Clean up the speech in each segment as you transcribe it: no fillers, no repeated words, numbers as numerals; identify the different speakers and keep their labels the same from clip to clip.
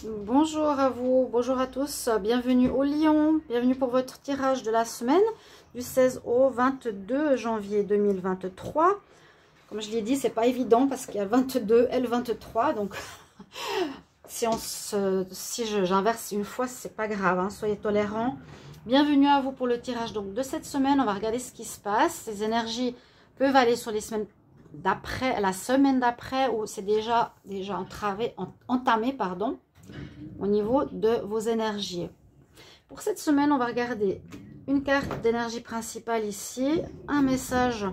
Speaker 1: Bonjour à vous, bonjour à tous, bienvenue au Lion, bienvenue pour votre tirage de la semaine du 16 au 22 janvier 2023. Comme je l'ai dit, c'est pas évident parce qu'il y a le 22 et le 23, donc si j'inverse une fois, c'est pas grave, hein, soyez tolérants. Bienvenue à vous pour le tirage donc de cette semaine. On va regarder ce qui se passe. Ces énergies peuvent aller sur les semaines d'après, la semaine d'après, où c'est déjà entamé, pardon, au niveau de vos énergies. Pour cette semaine, on va regarder une carte d'énergie principale ici, un message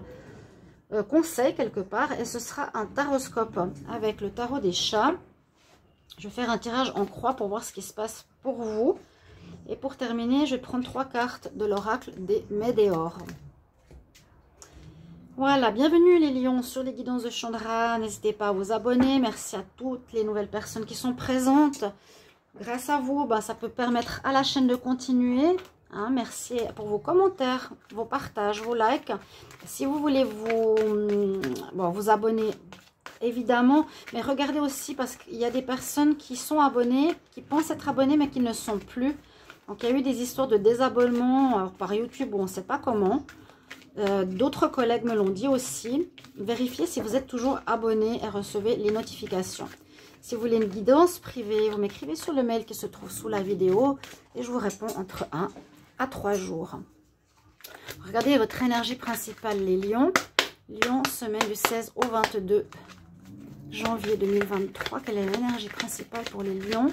Speaker 1: conseil quelque part, et ce sera un taroscope avec le tarot des chats. Je vais faire un tirage en croix pour voir ce qui se passe pour vous. Et pour terminer, je vais prendre 3 cartes de l'oracle des Médéors. Voilà, bienvenue les lions sur les guidances de Chandra. N'hésitez pas à vous abonner. Merci à toutes les nouvelles personnes qui sont présentes. Grâce à vous, ça peut permettre à la chaîne de continuer. Hein, merci pour vos commentaires, vos partages, vos likes. Si vous voulez vous abonner, évidemment, mais regardez aussi parce qu'il y a des personnes qui sont abonnées, qui pensent être abonnées, mais qui ne sont plus. Donc, il y a eu des histoires de désabonnement par YouTube, on ne sait pas comment. D'autres collègues me l'ont dit aussi. Vérifiez si vous êtes toujours abonné et recevez les notifications. Si vous voulez une guidance privée, vous m'écrivez sur le mail qui se trouve sous la vidéo et je vous réponds entre 1 à 3 jours. Regardez votre énergie principale, les lions. Lion, semaine du 16 au 22 janvier 2023. Quelle est l'énergie principale pour les lions? Vous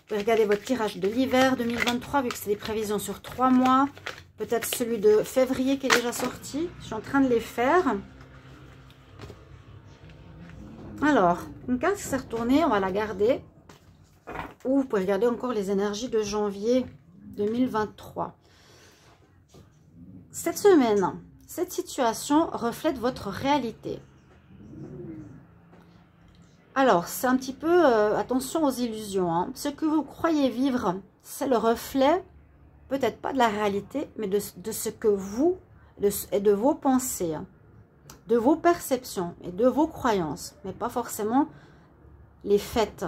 Speaker 1: pouvez regarder votre tirage de l'hiver 2023, vu que c'est des prévisions sur 3 mois. Peut-être celui de février qui est déjà sorti. Je suis en train de les faire. Alors, une carte qui s'est retournée, on va la garder. Ou vous pouvez regarder encore les énergies de janvier 2023. Cette semaine, cette situation reflète votre réalité. Alors, c'est un petit peu, attention aux illusions. Hein. Ce que vous croyez vivre, c'est le reflet, peut-être pas de la réalité, mais de ce que vous, et de vos pensées, de vos perceptions et de vos croyances, mais pas forcément les faits.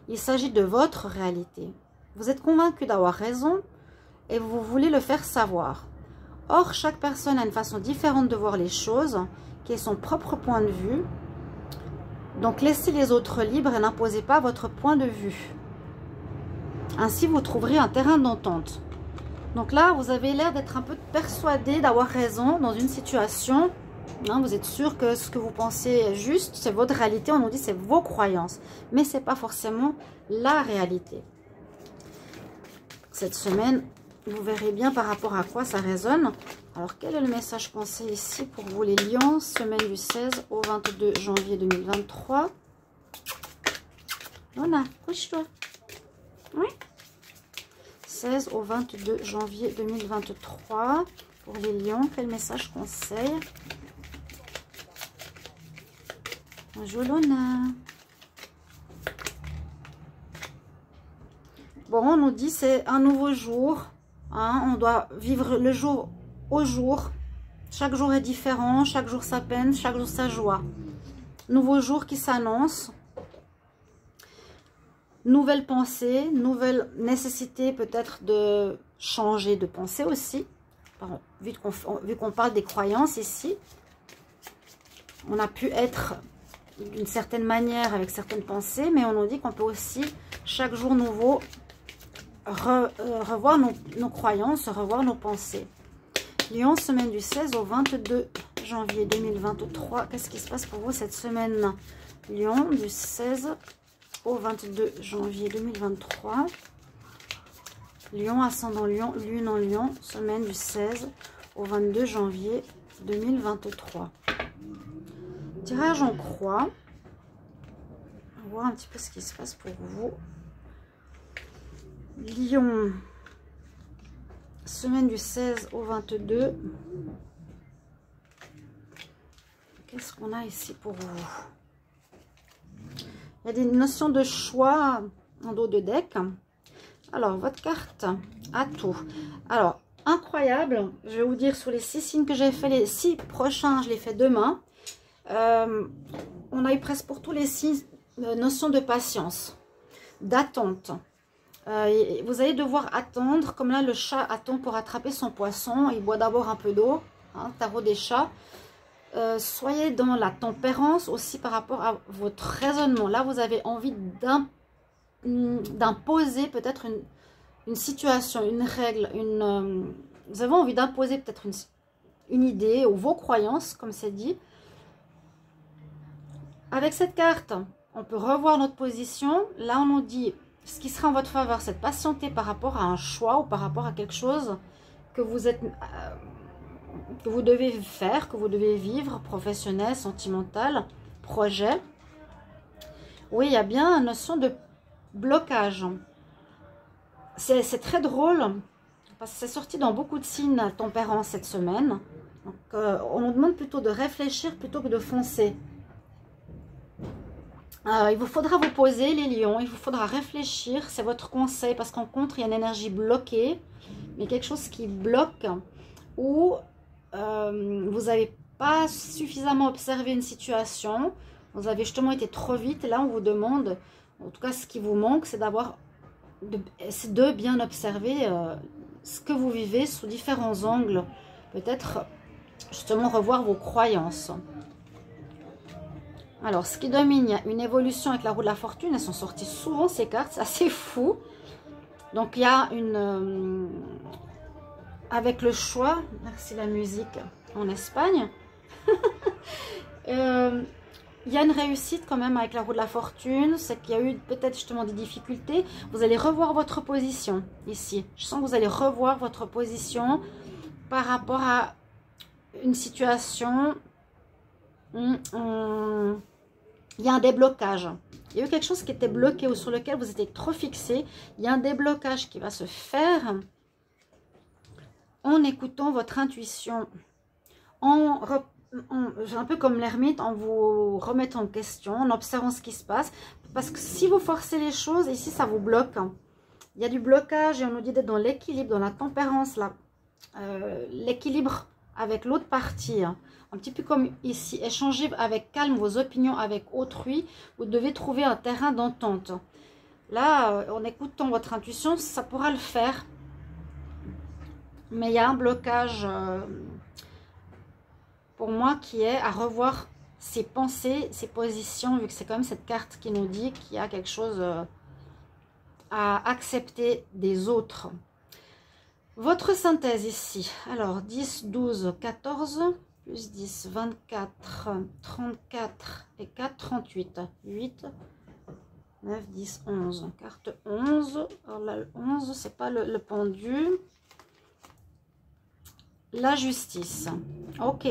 Speaker 1: Il s'agit de votre réalité. Vous êtes convaincu d'avoir raison et vous voulez le faire savoir. Or, chaque personne a une façon différente de voir les choses, qui est son propre point de vue. Donc, laissez les autres libres et n'imposez pas votre point de vue. Ainsi, vous trouverez un terrain d'entente. Donc là, vous avez l'air d'être un peu persuadé d'avoir raison dans une situation. Hein, vous êtes sûr que ce que vous pensez est juste, c'est votre réalité. On nous dit c'est vos croyances. Mais ce n'est pas forcément la réalité. Cette semaine, vous verrez bien par rapport à quoi ça résonne. Alors, quel est le message pensé ici pour vous les lions? Semaine du 16 au 22 janvier 2023. Lona, couche-toi. Oui. 16 au 22 janvier 2023 pour les lions. Quel message conseil? Bonjour Lona. Bon, on nous dit c'est un nouveau jour. Hein, on doit vivre le jour au jour. Chaque jour est différent. Chaque jour sa peine. Chaque jour sa joie. Nouveau jour qui s'annonce. Nouvelle pensée, nouvelle nécessité peut-être de changer de pensée aussi. Bon, vu qu'on parle des croyances ici, on a pu être d'une certaine manière avec certaines pensées, mais on nous dit qu'on peut aussi, chaque jour nouveau, revoir nos croyances, revoir nos pensées. Lion, semaine du 16 au 22 janvier 2023. Qu'est-ce qui se passe pour vous cette semaine? Lion, du 16 au 22 janvier 2023. Lion, ascendant Lion, lune en Lion, semaine du 16 au 22 janvier 2023. Tirage en croix. On va voir un petit peu ce qui se passe pour vous. Lion, semaine du 16 au 22. Qu'est-ce qu'on a ici pour vous? Il y a des notions de choix en dos de deck. Alors, votre carte a tout. Alors, incroyable. Je vais vous dire sur les 6 signes que j'ai fait, les 6 prochains, je les fais demain. On a eu presque pour tous les 6 notions de patience. d'attente. Vous allez devoir attendre, comme là le chat attend pour attraper son poisson, il boit d'abord un peu d'eau, hein, tarot des chats. Soyez dans la tempérance aussi par rapport à votre raisonnement. Là, vous avez envie d'imposer peut-être une situation, une règle, vous avez envie d'imposer peut-être une idée ou vos croyances, comme c'est dit. Avec cette carte, on peut revoir notre position. Là, on nous dit, ce qui sera en votre faveur, c'est de patienter par rapport à un choix ou par rapport à quelque chose que vous êtes... que vous devez faire, que vous devez vivre, professionnel, sentimental, projet. Oui, il y a bien une notion de blocage. C'est très drôle, parce que c'est sorti dans beaucoup de signes à tempérance cette semaine. Donc, on nous demande plutôt de réfléchir plutôt que de foncer. Il vous faudra vous poser, les lions, il vous faudra réfléchir, c'est votre conseil, parce qu'en contre, il y a une énergie bloquée, mais quelque chose qui bloque, ou vous n'avez pas suffisamment observé une situation, vous avez justement été trop vite, et là on vous demande, en tout cas ce qui vous manque, c'est de bien observer ce que vous vivez sous différents angles, peut-être justement revoir vos croyances. Alors, ce qui domine, il y a une évolution avec la roue de la fortune. Elles sont sorties souvent, ces cartes. C'est assez fou. Donc, il y a une... avec le choix. Merci la musique en Espagne. Il y a une réussite quand même avec la roue de la fortune. C'est qu'il y a eu peut-être justement des difficultés. Vous allez revoir votre position ici. Je sens que vous allez revoir votre position par rapport à une situation... Il y a un déblocage. Il y a eu quelque chose qui était bloqué ou sur lequel vous étiez trop fixé. Il y a un déblocage qui va se faire en écoutant votre intuition. Un peu comme l'ermite, en vous remettant en question, en observant ce qui se passe. Parce que si vous forcez les choses, ici, ça vous bloque. Il y a du blocage et on nous dit d'être dans l'équilibre, dans la tempérance, l'équilibre avec l'autre partie. Un petit peu comme ici, échanger avec calme vos opinions avec autrui. Vous devez trouver un terrain d'entente. Là, en écoutant votre intuition, ça pourra le faire. Mais il y a un blocage pour moi qui est à revoir ses pensées, ses positions, vu que c'est quand même cette carte qui nous dit qu'il y a quelque chose à accepter des autres. Votre synthèse ici. Alors, 10, 12, 14... plus 10, 24, 34 et 4, 38, 8, 9, 10, 11. Carte 11. Alors là, le 11, c'est pas le pendu. La justice. Ok.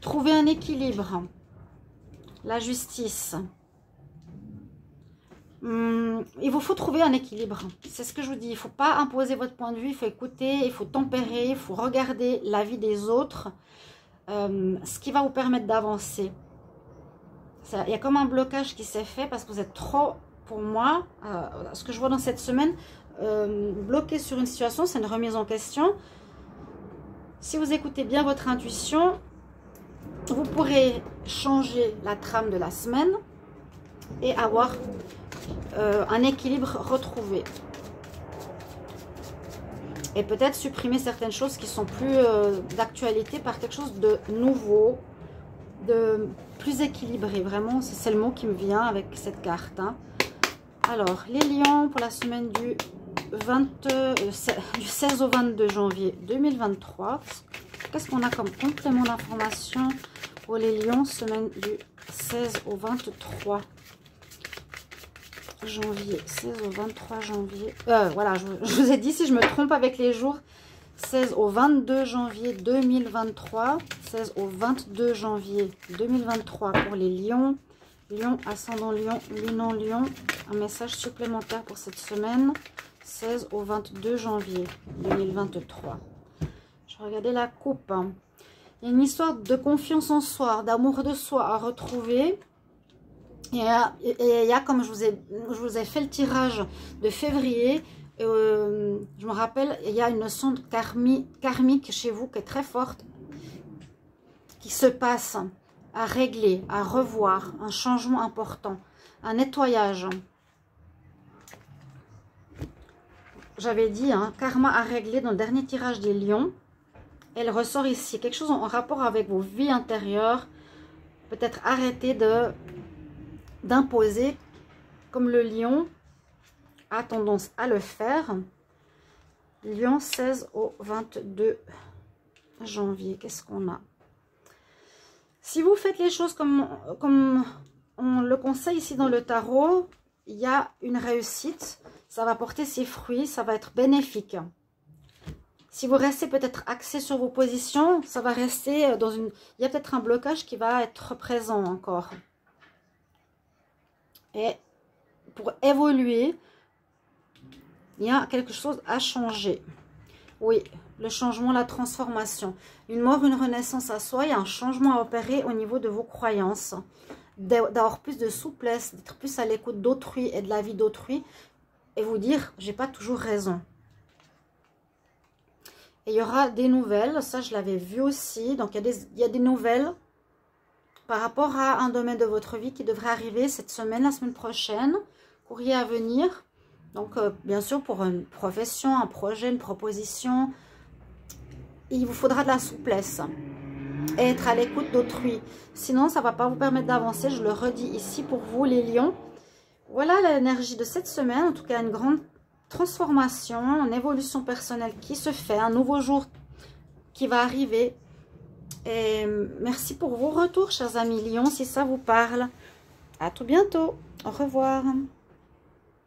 Speaker 1: Trouver un équilibre. La justice. Il vous faut trouver un équilibre. C'est ce que je vous dis. Il ne faut pas imposer votre point de vue. Il faut écouter, il faut tempérer, il faut regarder la vie des autres. Ce qui va vous permettre d'avancer. Il y a comme un blocage qui s'est fait parce que vous êtes trop, pour moi, ce que je vois dans cette semaine, bloqué sur une situation, c'est une remise en question. Si vous écoutez bien votre intuition, vous pourrez changer la trame de la semaine et avoir un équilibre retrouvé. Et peut-être supprimer certaines choses qui sont plus d'actualité par quelque chose de nouveau, de plus équilibré. Vraiment, c'est le mot qui me vient avec cette carte. Hein. Alors, les lions pour la semaine du 16 au 22 janvier 2023. Qu'est-ce qu'on a comme complément d'information pour les lions, semaine du 16 au 23 janvier, 16 au 23 janvier. Voilà, je vous ai dit si je me trompe avec les jours. 16 au 22 janvier 2023. 16 au 22 janvier 2023 pour les lions. Lion, ascendant lion, lune en lion. Un message supplémentaire pour cette semaine. 16 au 22 janvier 2023. Je regardais la coupe. Il y a une histoire de confiance en soi, d'amour de soi à retrouver. Et il y a, comme je vous ai fait le tirage de février, je me rappelle, il y a une notion de karmique chez vous qui est très forte, qui se passe à régler, à revoir, un changement important, un nettoyage. j'avais dit, hein, karma à régler dans le dernier tirage des lions. Elle ressort ici. Quelque chose en rapport avec vos vies intérieures. Peut-être arrêter d'imposer comme le lion a tendance à le faire. Lion 16 au 22 janvier. Qu'est-ce qu'on a? Si vous faites les choses comme on le conseille ici dans le tarot, il y a une réussite. Ça va porter ses fruits. Ça va être bénéfique. Si vous restez peut-être axé sur vos positions, ça va rester dans une... Il y a peut-être un blocage qui va être présent encore. Et pour évoluer, il y a quelque chose à changer. Oui, le changement, la transformation. Une mort, une renaissance à soi. Il y a un changement à opérer au niveau de vos croyances. D'avoir plus de souplesse, d'être plus à l'écoute d'autrui et de la vie d'autrui. Et vous dire, j'ai pas toujours raison. Et il y aura des nouvelles, ça je l'avais vu aussi. Donc il y a des nouvelles par rapport à un domaine de votre vie qui devrait arriver cette semaine, la semaine prochaine. Courrier à venir. Donc bien sûr pour une profession, un projet, une proposition, il vous faudra de la souplesse. Et être à l'écoute d'autrui. Sinon ça ne va pas vous permettre d'avancer, je le redis ici pour vous les lions. Voilà l'énergie de cette semaine, en tout cas une grande transformation, une évolution personnelle qui se fait, un nouveau jour qui va arriver. Et merci pour vos retours, chers amis lions, si ça vous parle. À tout bientôt. Au revoir.